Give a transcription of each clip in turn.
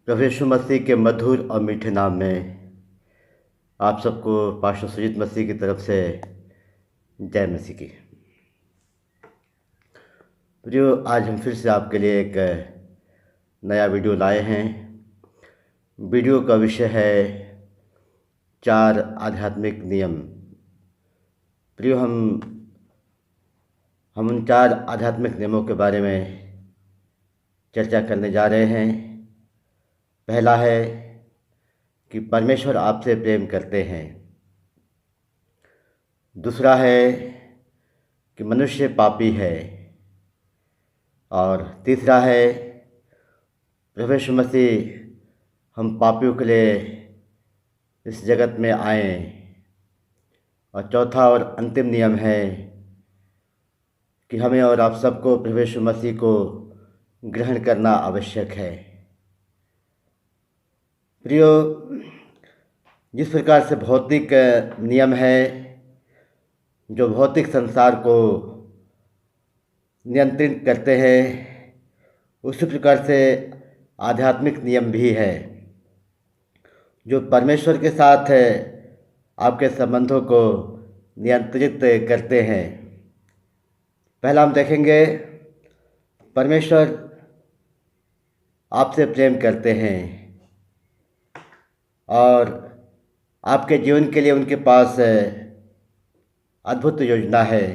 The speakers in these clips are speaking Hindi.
प्रभु यीशु मसीह के मधुर और मीठे नाम में आप सबको पास्टर सुजीत मसीह की तरफ से जय मसीह की। प्रियो, आज हम फिर से आपके लिए एक नया वीडियो लाए हैं। वीडियो का विषय है 4 आध्यात्मिक नियम। प्रियो, हम उन 4 आध्यात्मिक नियमों के बारे में चर्चा करने जा रहे हैं। पहला है कि परमेश्वर आपसे प्रेम करते हैं। दूसरा है कि मनुष्य पापी है। और तीसरा है प्रभु यीशु मसीह हम पापियों के लिए इस जगत में आए। और चौथा और अंतिम नियम है कि हमें और आप सबको प्रभु यीशु मसीह को ग्रहण करना आवश्यक है। प्रियो, जिस प्रकार से भौतिक नियम है जो भौतिक संसार को नियंत्रित करते हैं, उसी प्रकार से आध्यात्मिक नियम भी है जो परमेश्वर के साथ आपके संबंधों को नियंत्रित करते हैं। पहला हम देखेंगे, परमेश्वर आपसे प्रेम करते हैं और आपके जीवन के लिए उनके पास अद्भुत योजना है।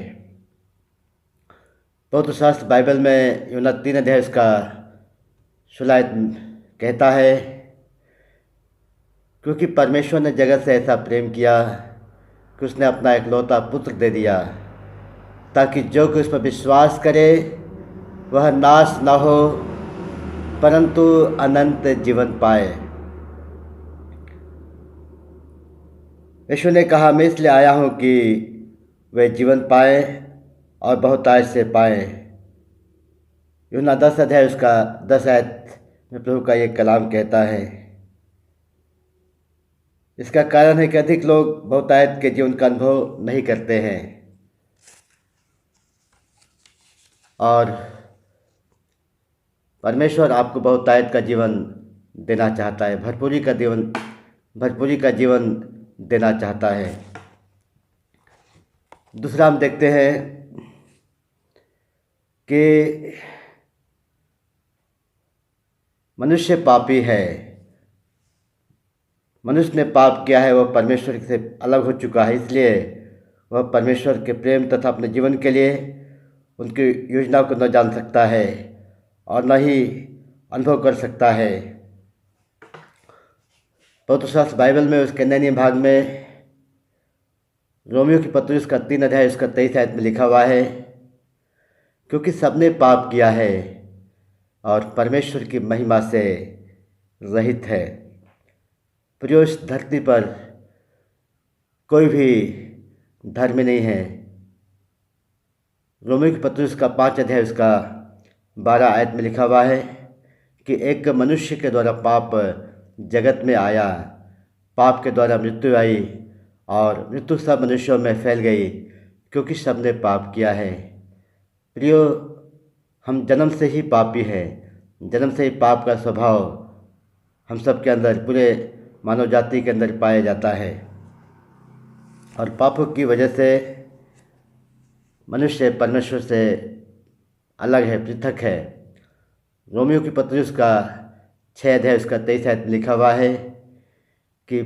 पवित्र शास्त्र बाइबल में यूहन्ना 3 अध्याय उसका 16 आयत कहता है, क्योंकि परमेश्वर ने जगत से ऐसा प्रेम किया कि उसने अपना इकलौता पुत्र दे दिया, ताकि जो कोई उस पर विश्वास करे वह नाश न हो परंतु अनंत जीवन पाए। यीशु ने कहा, मैं इसलिए आया हूँ कि वे जीवन पाए और बहुतायत से पाए। यूहन्ना 10 अध्याय उसका 10 आयत में प्रभु का ये कलाम कहता है। इसका कारण है कि अधिक लोग बहुतायत के जीवन का अनुभव नहीं करते हैं और परमेश्वर आपको बहुतायत का जीवन देना चाहता है, भरपूरी का जीवन देना चाहता है। दूसरा हम देखते हैं कि मनुष्य पापी है। मनुष्य ने पाप किया है, वह परमेश्वर से अलग हो चुका है, इसलिए वह परमेश्वर के प्रेम तथा अपने जीवन के लिए उनकी योजना को न जान सकता है और न ही अनुभव कर सकता है। पवित्र शास्त्र बाइबल में उसके 9वें भाग में रोमियो की पत्री उसका 3 अध्याय उसका 23 आयत में लिखा हुआ है, क्योंकि सबने पाप किया है और परमेश्वर की महिमा से रहित है। प्रियो, इस धरती पर कोई भी धर्म नहीं है। रोमियो की पत्री उसका 5 अध्याय उसका 12 आयत में लिखा हुआ है कि एक मनुष्य के द्वारा पाप जगत में आया, पाप के द्वारा मृत्यु आई और मृत्यु सब मनुष्यों में फैल गई, क्योंकि सबने पाप किया है। प्रियो, हम जन्म से ही पापी हैं। जन्म से ही पाप का स्वभाव हम सब के अंदर, पूरे मानव जाति के अंदर पाया जाता है और पापों की वजह से मनुष्य परमेश्वर से अलग है, पृथक है। रोमियो की पत्री उसका 6 अध्याय उसका 23 आयत में लिखा हुआ है कि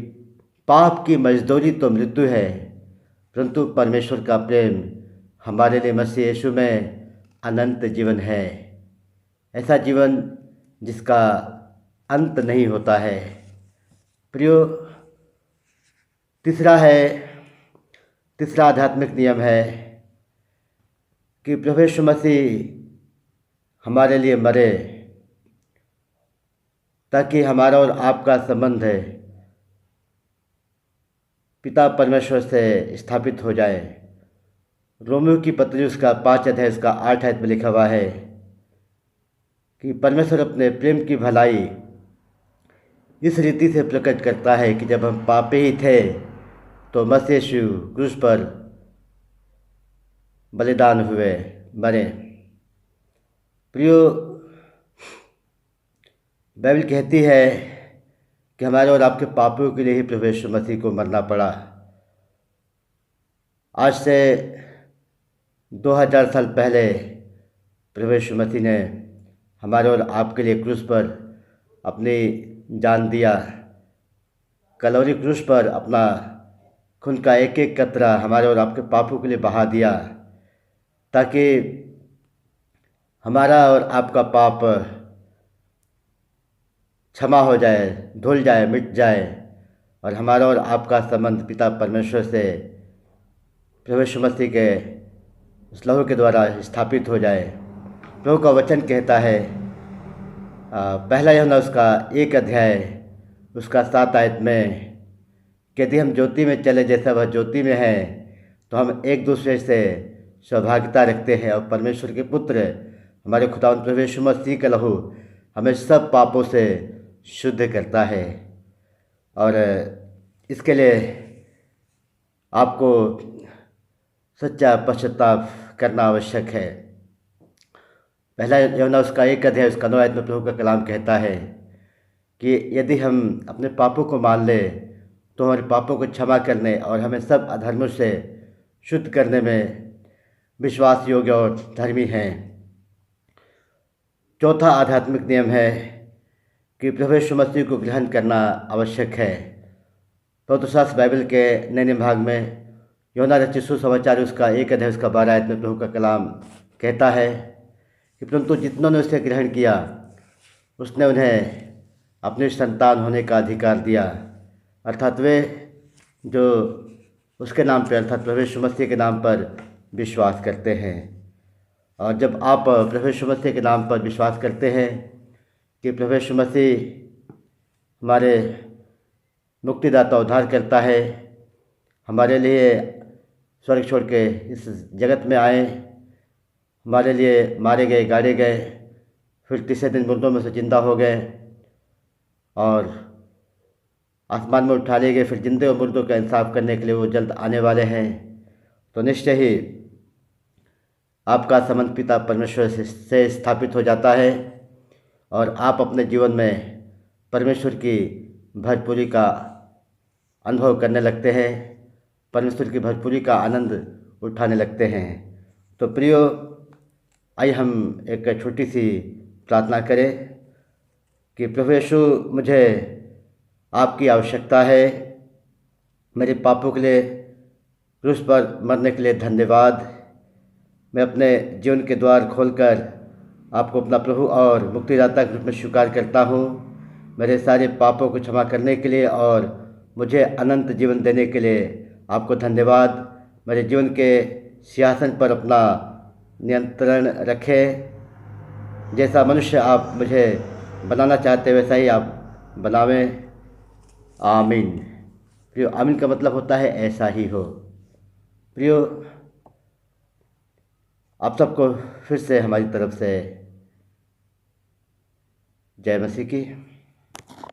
पाप की मजदूरी तो मृत्यु है, परंतु परमेश्वर का प्रेम हमारे लिए मसीह यीशु में अनंत जीवन है, ऐसा जीवन जिसका अंत नहीं होता है। प्रियो, तीसरा आध्यात्मिक नियम है कि प्रभु यीशु मसीह हमारे लिए मरे ताकि हमारा और आपका संबंध पिता परमेश्वर से स्थापित हो जाए। रोमियो की पत्री उसका 5 अध्याय उसका 8 आयत में लिखा हुआ है कि परमेश्वर अपने प्रेम की भलाई इस रीति से प्रकट करता है कि जब हम पापी ही थे तो मसीह यीशु क्रूस पर बलिदान हुए, मरे। प्रियो, बाइबल कहती है कि हमारे और आपके पापों के लिए ही प्रभु यीशु मसीह को मरना पड़ा। आज से 2000 साल पहले प्रभु यीशु मसीह ने हमारे और आपके लिए क्रूस पर अपनी जान दिया। कलवरी क्रूस पर अपना खून का एक एक कतरा हमारे और आपके पापों के लिए बहा दिया, ताकि हमारा और आपका पाप क्षमा हो जाए, धुल जाए, मिट जाए और हमारा और आपका संबंध पिता परमेश्वर से प्रभु यीशु मसीह के उस लहू के द्वारा स्थापित हो जाए। प्रभु का वचन कहता है, पहला यूहन्ना उसका 1 अध्याय उसका 7 आयत में, कि यदि हम ज्योति में चले जैसा वह ज्योति में है, तो हम एक दूसरे से सौभाग्यता रखते हैं और परमेश्वर के पुत्र हमारे खुदावंद प्रभु यीशु मसीह का लहू हमें सब पापों से शुद्ध करता है। और इसके लिए आपको सच्चा पश्चाताप करना आवश्यक है। पहला यूहन्ना उसका 1 अध्याय उसका 9 आयत में प्रभु का कलाम कहता है कि यदि हम अपने पापों को मान लें तो हमारे पापों को क्षमा करने और हमें सब अधर्मों से शुद्ध करने में विश्वास योग्य और धर्मी हैं। चौथा आध्यात्मिक नियम है कि प्रभु यीशु मसीह को ग्रहण करना आवश्यक है। पवित्र शास्त्र बाइबल के नए नियम भाग में यूहन्ना रचित सुसमाचार उसका 1 अध्याय उसका 12 आयत में प्रभु का कलाम कहता है कि परंतु जितनों ने उसे ग्रहण किया उसने उन्हें अपनी संतान होने का अधिकार दिया, अर्थात वे जो उसके नाम पर अर्थात प्रभु यीशु मसीह के नाम पर विश्वास करते हैं। और जब आप प्रभु यीशु मसीह के नाम पर विश्वास करते हैं कि प्रभु यीशु मसीह हमारे मुक्तिदाता उद्धार करता है, हमारे लिए स्वर्ग छोड़ के इस जगत में आए, हमारे लिए मारे गए, गाड़े गए, फिर तीसरे दिन मुर्दों में से जिंदा हो गए और आसमान में उठा लिए गए, फिर जिंदे और मुर्दों का इंसाफ करने के लिए वो जल्द आने वाले हैं, तो निश्चय ही आपका संबंध पिता परमेश्वर से स्थापित हो जाता है और आप अपने जीवन में परमेश्वर की भरपूरी का अनुभव करने लगते हैं, परमेश्वर की भरपूरी का आनंद उठाने लगते हैं। तो प्रियो, आइए हम एक छोटी सी प्रार्थना करें कि प्रभु यीशु, मुझे आपकी आवश्यकता है। मेरे पापों के लिए क्रूस पर मरने के लिए धन्यवाद। मैं अपने जीवन के द्वार खोलकर आपको अपना प्रभु और मुक्तिदाता के रूप में स्वीकार करता हूँ, मेरे सारे पापों को क्षमा करने के लिए और मुझे अनंत जीवन देने के लिए आपको धन्यवाद। मेरे जीवन के सिंहासन पर अपना नियंत्रण रखें। जैसा मनुष्य आप मुझे बनाना चाहते वैसा ही आप बनावें। आमीन। प्रियो, आमीन का मतलब होता है ऐसा ही हो। प्रियो, आप सबको फिर से हमारी तरफ से जय मसीह की।